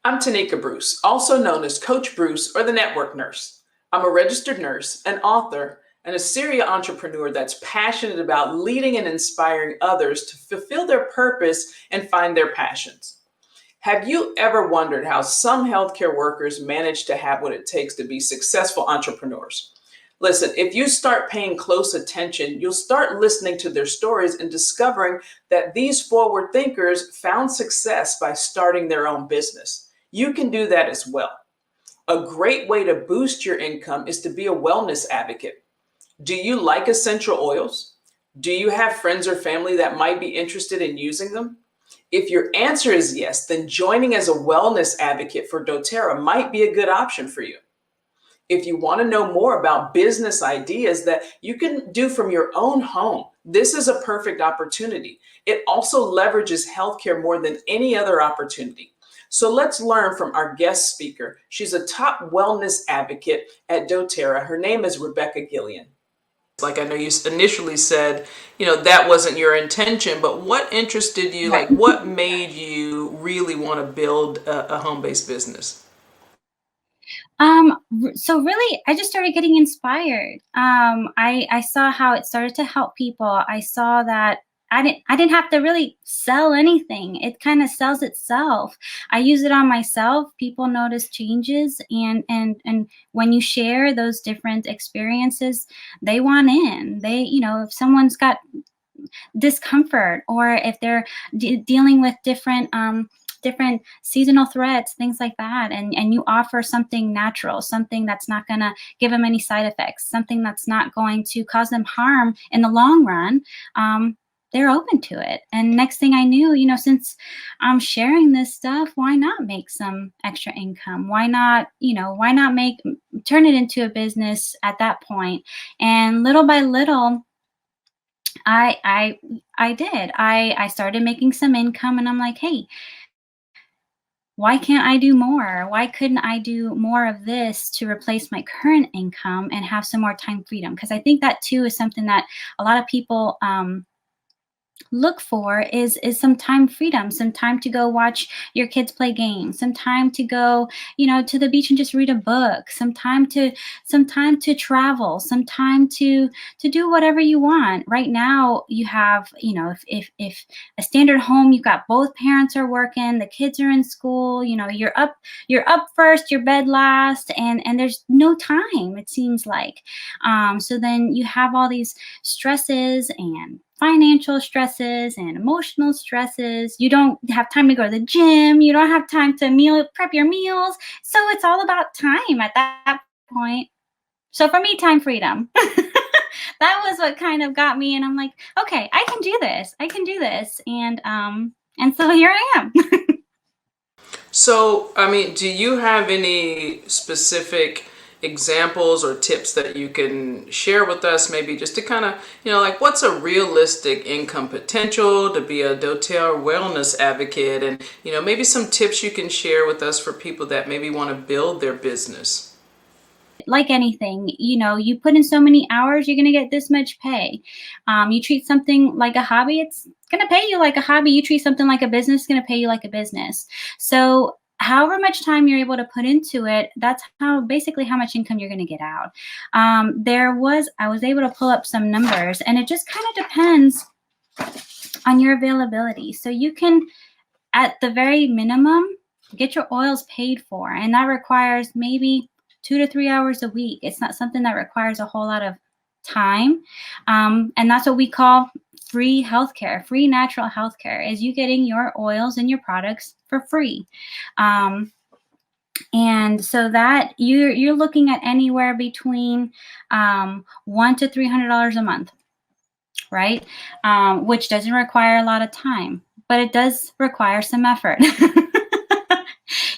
I'm Tanika Bruce, also known as Coach Bruce or the Network Nurse. I'm a registered nurse, an author, and a serial entrepreneur that's passionate about leading and inspiring others to fulfill their purpose and find their passions. Have you ever wondered how some healthcare workers manage to have what it takes to be successful entrepreneurs? Listen, if you start paying close attention, you'll start listening to their stories and discovering that these forward thinkers found success by starting their own business. You can do that as well. A great way to boost your income is to be a wellness advocate. Do you like essential oils? Do you have friends or family that might be interested in using them? If your answer is yes, then joining as a wellness advocate for doTERRA might be a good option for you. If you want to know more about business ideas that you can do from your own home, this is a perfect opportunity. It also leverages healthcare more than any other opportunity. So let's learn from our guest speaker. She's a top wellness advocate at doTERRA. Her name is Rebecca Gillian. Like I know you initially said, that wasn't your intention, but what interested you? Right. Like what made you really want to build a home-based business? So really, I just started getting inspired. I saw how it started to help people. I saw that I didn't have to really sell anything. It kind of sells itself. I use it on myself. People notice changes, and when you share those different experiences, they want in. If someone's got discomfort, or if they're dealing with different seasonal threats, things like that, and you offer something natural, something that's not going to give them any side effects, something that's not going to cause them harm in the long run, they're open to it. And next thing I knew, since I'm sharing this stuff, why not make some extra income? Why not turn it into a business at that point? And little by little, I I I did. I started making some income, and I'm like, hey, why can't I do more? Why couldn't I do more of this to replace my current income and have some more time freedom? Because I think that too is something that a lot of people look for is some time freedom, some time to go watch your kids play games, some time to go, to the beach and just read a book, some time to travel, some time to do whatever you want. Right now you have, if a standard home, you've got both parents are working, the kids are in school, you're up first, your bed last, and there's no time, it seems like. So then you have all these stresses and financial stresses and emotional stresses. You don't have time to go to the gym. You don't have time to prep your meals. So it's all about time at that point. So for me, time freedom. That was what kind of got me. And I'm like, okay, I can do this. I can do this. And so here I am. So, do you have any specific examples or tips that you can share with us, maybe just to kind of, like what's a realistic income potential to be a doTERRA wellness advocate, and, maybe some tips you can share with us for people that maybe want to build their business? Like anything, you put in so many hours, you're going to get this much pay. You treat something like a hobby, it's going to pay you like a hobby. You treat something like a business, it's going to pay you like a business. So however much time you're able to put into it, that's basically how much income you're going to get out. I was able to pull up some numbers, and it just kind of depends on your availability. So you can, at the very minimum, get your oils paid for, and that requires maybe 2 to 3 hours a week. It's not something that requires a whole lot of time. And that's what we call free healthcare, free natural healthcare, is you getting your oils and your products for free. And so that you're looking at anywhere between $100 to $300 a month, right? Which doesn't require a lot of time, but it does require some effort.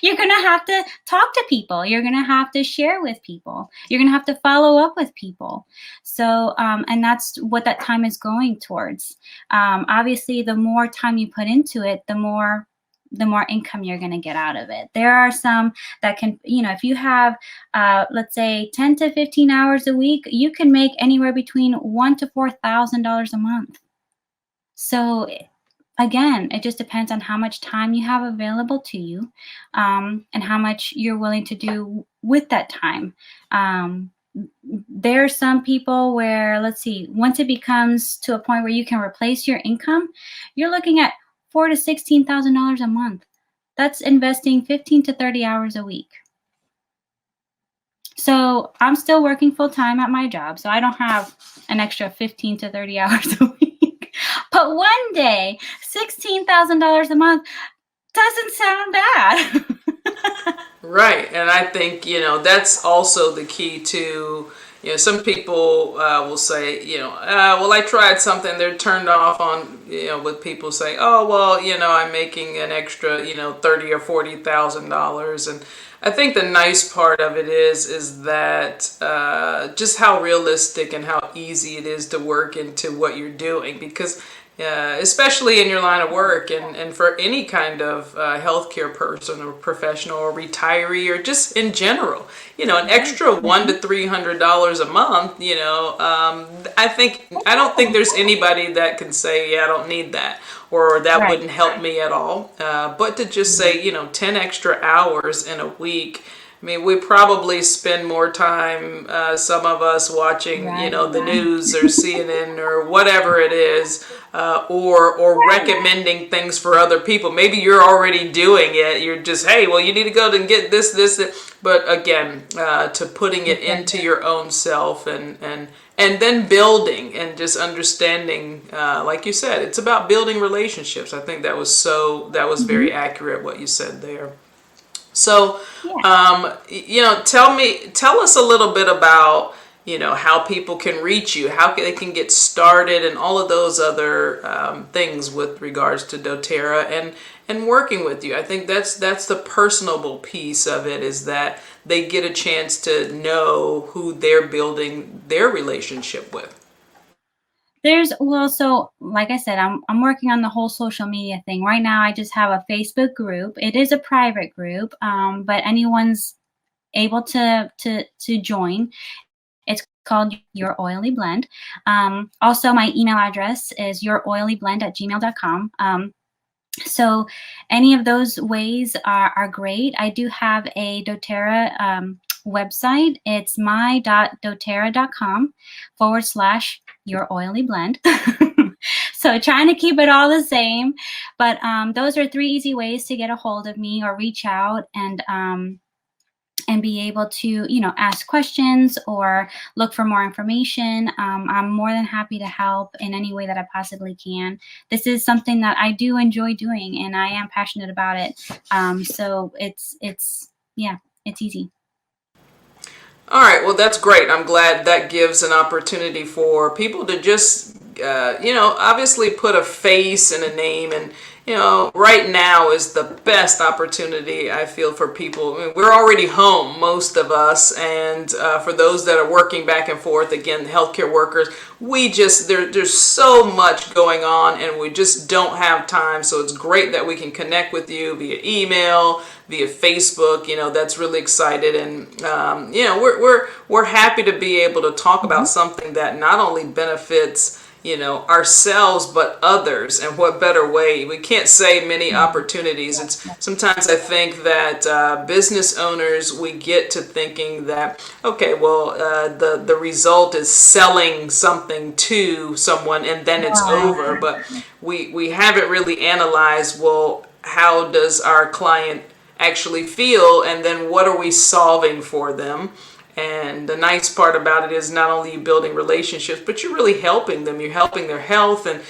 You're going to have to talk to people. You're going to have to share with people. You're going to have to follow up with people. So, and that's what that time is going towards. Obviously, the more time you put into it, the more income you're going to get out of it. There are some that can, if you have, let's say 10 to 15 hours a week, you can make anywhere between $1,000 to $4,000 a month. So again, it just depends on how much time you have available to you, and how much you're willing to do with that time. Um, there are some people where, let's see, once it becomes to a point where you can replace your income, you're looking at $4,000 to $16,000 a month. That's investing 15 to 30 hours a week. So I'm still working full time at my job, so I don't have an extra 15 to 30 hours a week. But one day, $16,000 a month doesn't sound bad. Right. And I think, that's also the key to, some people will say, well, I tried something. They're turned off on, with people say, oh, well, I'm making an extra, 30 or $40,000. And I think the nice part of it is that just how realistic and how easy it is to work into what you're doing, because especially in your line of work, and for any kind of healthcare person or professional or retiree or just in general, an extra $100 to $300 a month, I don't think there's anybody that can say, yeah, I don't need that, or that Right. wouldn't help me at all. But to just say, 10 extra hours in a week. I mean, we probably spend more time, some of us, watching, Right. the news or CNN or whatever it is, or recommending things for other people. Maybe you're already doing it. You're just, hey, well, you need to go and get this. But again, to putting it into your own self, and then building and just understanding, like you said, it's about building relationships. I think that was very accurate what you said there. So, Yeah. tell us a little bit about, how people can reach you, how they can get started, and all of those other things with regards to doTERRA and working with you. I think that's the personable piece of it, is that they get a chance to know who they're building their relationship with. So like I said, I'm working on the whole social media thing. Right now I just have a Facebook group. It is a private group, but anyone's able to join. It's called Your Oily Blend. Also, my email address is youroilyblend@gmail.com. So any of those ways are great. I do have a doTERRA website. It's my.doterra.com/your oily blend. So trying to keep it all the same. But those are 3 easy ways to get a hold of me or reach out and be able to, ask questions or look for more information. I'm more than happy to help in any way that I possibly can. This is something that I do enjoy doing, and I am passionate about it. So yeah, it's easy. All right, well, that's great. I'm glad that gives an opportunity for people to just, obviously put a face and a name. And, right now is the best opportunity, I feel, for people. I mean, we're already home, most of us. And for those that are working back and forth, again, the healthcare workers, there's so much going on, and we just don't have time. So it's great that we can connect with you via email, via Facebook. That's really excited. And, we're happy to be able to talk about something that not only benefits, ourselves, but others. And what better way? We can't say many opportunities. It's sometimes I think that business owners, we get to thinking that, okay, well, the result is selling something to someone and then it's over. But we haven't really analyzed, well, how does our client actually feel, and then what are we solving for them? And the nice part about it is not only you building relationships, but you're really helping them. You're helping their health, and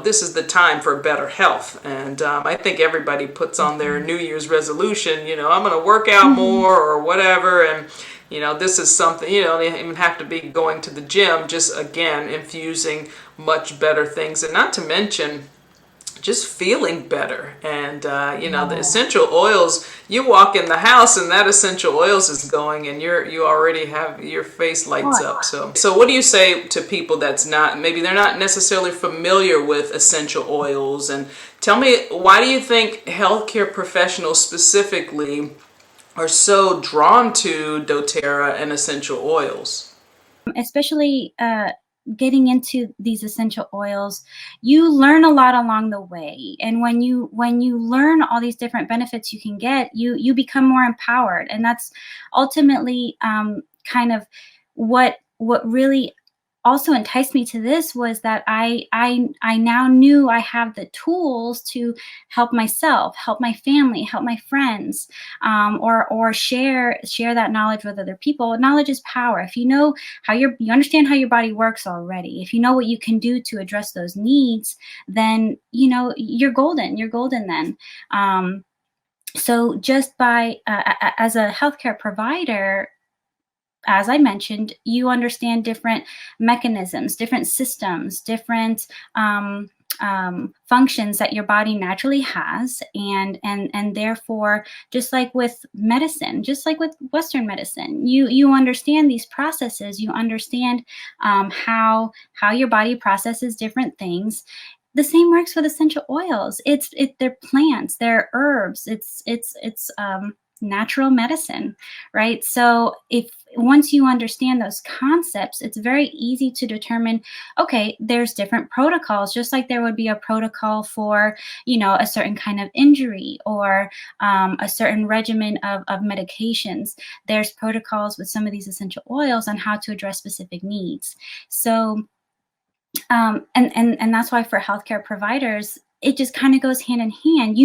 this is the time for better health. And I think everybody puts on their New Year's resolution. I'm going to work out more or whatever, and this is something. You don't even have to be going to the gym. Just again infusing much better things, and not to mention just feeling better. And the essential oils, you walk in the house and that essential oils is going, and you already have your face lights up. So what do you say to people that's not, maybe they're not necessarily familiar with essential oils? And tell me, why do you think healthcare professionals specifically are so drawn to doTERRA and essential oils? Especially getting into these essential oils, you learn a lot along the way. And when you learn all these different benefits you can get, you become more empowered. And that's ultimately kind of what really also enticed me to this, was that I now knew I have the tools to help myself, help my family, help my friends, or share that knowledge with other people. Knowledge is power. If you know how you understand how your body works already, if you know what you can do to address those needs, then you're golden. You're golden then. So just by as a healthcare provider, as I mentioned, you understand different mechanisms, different systems, different functions that your body naturally has, and therefore, just like with medicine, just like with Western medicine, you understand these processes. You understand how your body processes different things. The same works with essential oils. They're plants, they're herbs. It's natural medicine, right? So if once you understand those concepts, it's very easy to determine, okay, there's different protocols, just like there would be a protocol for, a certain kind of injury, or a certain regimen of medications. There's protocols with some of these essential oils on how to address specific needs. So and that's why for healthcare providers, it just kind of goes hand in hand.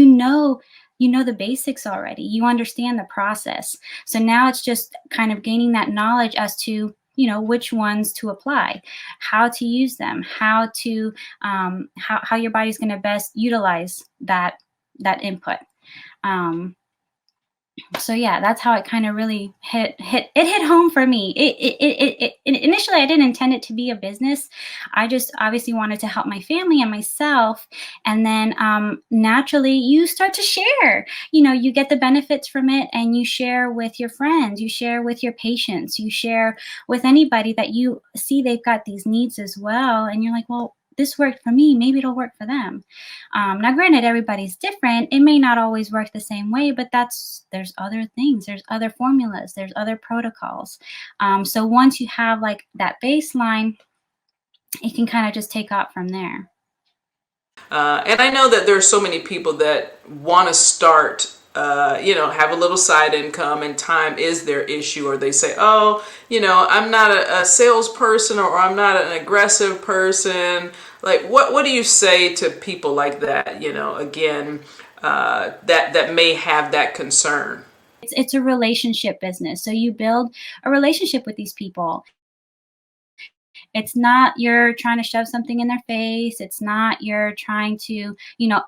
The basics already. You understand the process. So now it's just kind of gaining that knowledge as to which ones to apply, how to use them, how your body's going to best utilize that input. So yeah, that's how it kind of really hit home for me. It initially, I didn't intend it to be a business. I just obviously wanted to help my family and myself. And then naturally you start to share, you get the benefits from it, and you share with your friends, you share with your patients, you share with anybody that you see they've got these needs as well. And you're like, well, this worked for me, maybe it'll work for them. Now, granted, everybody's different. It may not always work the same way, but there's other things, there's other formulas, there's other protocols. So once you have like that baseline, it can kind of just take off from there. And I know that there's so many people that want to start, have a little side income, and time is their issue, or they say, oh, I'm not a salesperson, or I'm not an aggressive person. Like, what do you say to people like that, again, that may have that concern? It's a relationship business. So you build a relationship with these people. It's not you're trying to shove something in their face. It's not you're trying to,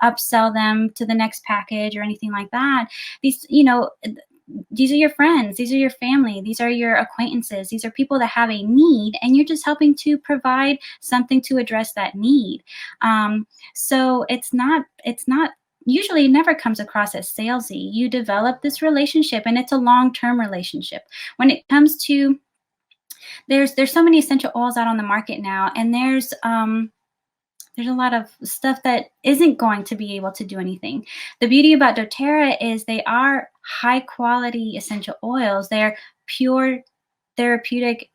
upsell them to the next package or anything like that. These are your friends. These are your family. These are your acquaintances. These are people that have a need, and you're just helping to provide something to address that need. So it's not usually, it never comes across as salesy. You develop this relationship, and it's a long-term relationship. When it comes to there's so many essential oils out on the market now, and there's a lot of stuff that isn't going to be able to do anything. The beauty about doTERRA is they are high quality essential oils. They're pure therapeutic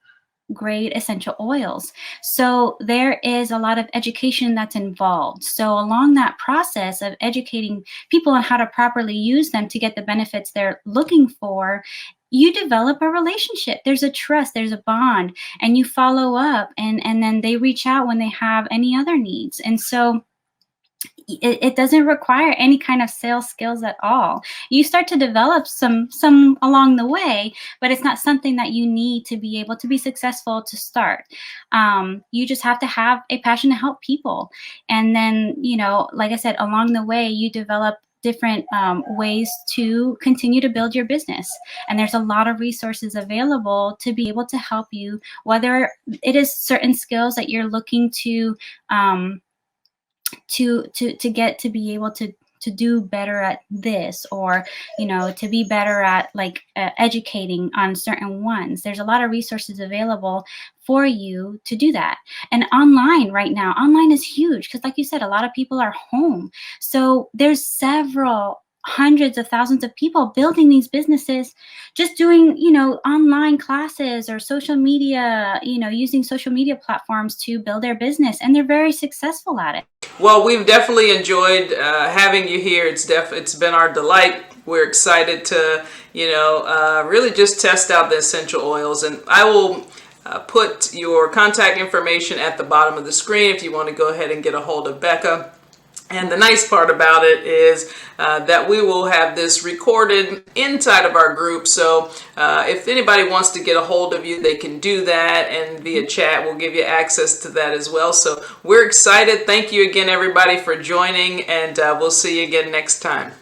grade essential oils. So there is a lot of education that's involved. So along that process of educating people on how to properly use them to get the benefits they're looking for, you develop a relationship. There's a trust, there's a bond, and you follow up, and then they reach out when they have any other needs. And so it doesn't require any kind of sales skills at all. You start to develop some along the way, but it's not something that you need to be able to be successful to start. You just have to have a passion to help people. And then, like I said, along the way, you develop different ways to continue to build your business. And there's a lot of resources available to be able to help you, whether it is certain skills that you're looking to get to be able to do better at this, or to be better at educating on certain ones. There's a lot of resources available for you to do that. And online is huge, because like you said, a lot of people are home. So there's several hundreds of thousands of people building these businesses, just doing, online classes or social media, using social media platforms to build their business. And they're very successful at it. Well, we've definitely enjoyed having you here. It's been our delight. We're excited to, really just test out the essential oils. And I will put your contact information at the bottom of the screen if you want to go ahead and get a hold of Becca. And the nice part about it is that we will have this recorded inside of our group. So if anybody wants to get a hold of you, they can do that. And via chat, we'll give you access to that as well. So we're excited. Thank you again, everybody, for joining. And we'll see you again next time.